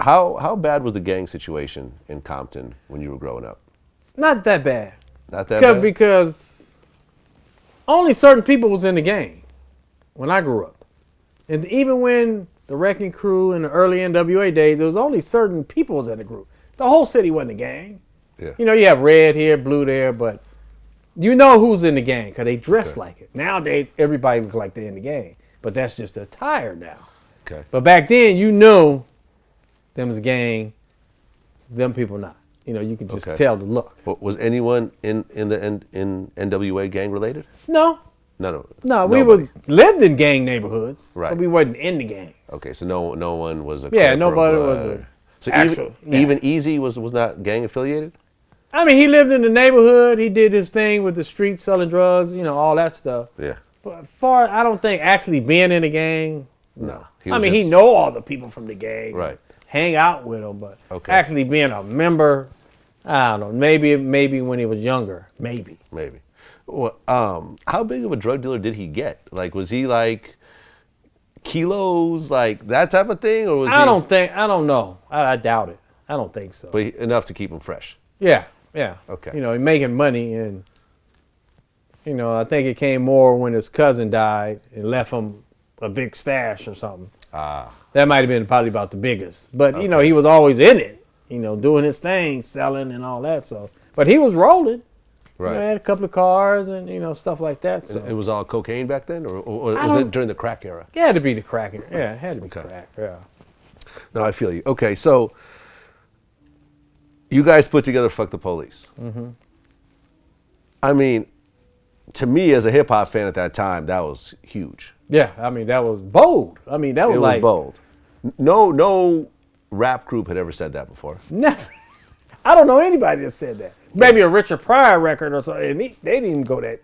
How bad was the gang situation in Compton when you were growing up? Not that bad. Not that bad? Because only certain people was in the gang when I grew up. And even when the Wrecking Crew in the early N.W.A. days, there was only certain people was in the group. The whole city wasn't a gang. Yeah. You know, you have red here, blue there, but you know who's in the gang because they dress like it. Nowadays, everybody looks like they're in the gang, but that's just attire now. Okay. But back then, you know them was a gang, them people not. You know, you could just tell the look. But was anyone in N.W.A. gang related? No. No, we lived in gang neighborhoods, right? But we wasn't in the gang. Okay, so no one was a nobody was a. So even Easy was not gang affiliated. I mean, he lived in the neighborhood. He did his thing with the streets, selling drugs, you know, all that stuff. Yeah. But I don't think actually being in the gang. No. He know all the people from the gang. Right. Hang out with them, but actually being a member, I don't know. Maybe when he was younger. Maybe. Well, how big of a drug dealer did he get? Like, was he like kilos, like that type of thing, or was I don't know. I doubt it. I don't think so. But enough to keep him fresh. Yeah. Okay. You know, he making money, and you know, I think it came more when his cousin died and left him a big stash or something. That might have been probably about the biggest. But you know, he was always in it. You know, doing his thing, selling and all that. So, but he was rolling. Right. You know, had a couple of cars and you know stuff like that. So it was all cocaine back then, or was it during the crack era? It had to be the crack era. Yeah, it had to be crack. Yeah. No, I feel you. Okay, so you guys put together "Fuck the Police." Mm-hmm. I mean, to me as a hip hop fan at that time, that was huge. Yeah, I mean that was bold. I mean that was it was bold. No rap group had ever said that before. Never. I don't know anybody that said that. Maybe a Richard Pryor record or something. And they didn't even go that,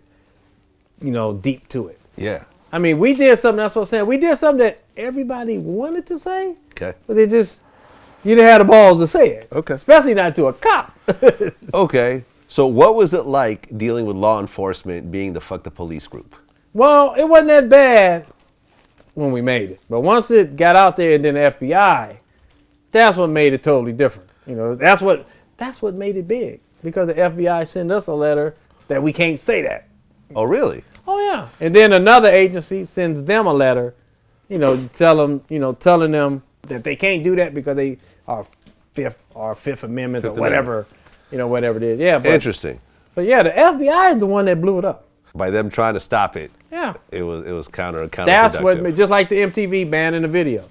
you know, deep to it. Yeah. I mean, we did something. That's what I'm saying. We did something that everybody wanted to say. Okay. But you didn't have the balls to say it. Okay. Especially not to a cop. Okay. So what was it like dealing with law enforcement, being the Fuck the Police group? Well, it wasn't that bad when we made it. But once it got out there and then the FBI, that's what made it totally different. You know, that's what made it big. Because the FBI sent us a letter that we can't say that. Oh, really? Oh, yeah. And then another agency sends them a letter, you know, telling them that they can't do that because they are Fifth Amendment or whatever, you know, whatever it is. Yeah. But, interesting. But yeah, the FBI is the one that blew it up. By them trying to stop it. Yeah. It was counterproductive. That's what made, just like the MTV ban in the video.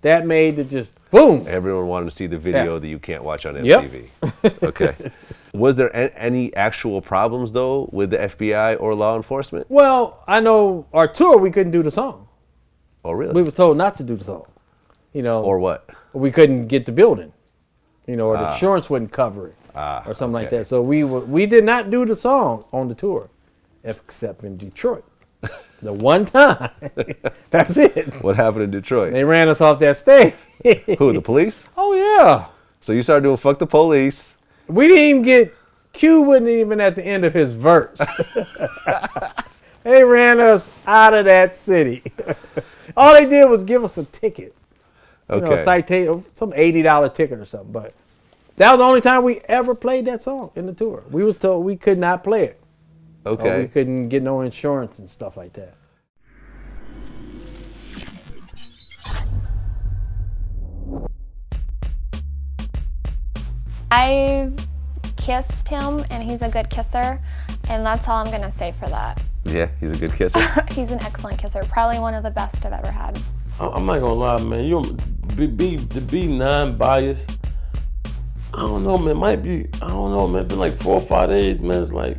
That made it just boom. Everyone wanted to see the video that you can't watch on MTV. Yep. Okay. Was there any actual problems, though, with the FBI or law enforcement? Well, I know our tour, we couldn't do the song. Oh, really? We were told not to do the song. You know. Or what? We couldn't get the building. You know, or the insurance wouldn't cover it. Or something like that. So we did not do the song on the tour, except in Detroit. The one time. That's it. What happened in Detroit? They ran us off that stage. Who, the police? Oh, yeah. So you started doing Fuck the Police. We didn't even get, Q wasn't even at the end of his verse. They ran us out of that city. All they did was give us a ticket. Okay. You know, a citation, some $80 ticket or something. But that was the only time we ever played that song in the tour. We was told we could not play it. Okay. We couldn't get no insurance and stuff like that. I've kissed him, and he's a good kisser, and that's all I'm gonna say for that. Yeah, he's a good kisser. He's an excellent kisser, probably one of the best I've ever had. I'm not gonna lie, man. To be non-biased. I don't know, man. I don't know, man. It's been like 4 or 5 days, man. It's like,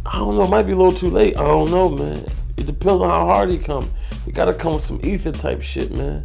I don't know. It might be a little too late. I don't know, man. It depends on how hard he come. He gotta come with some ether type shit, man.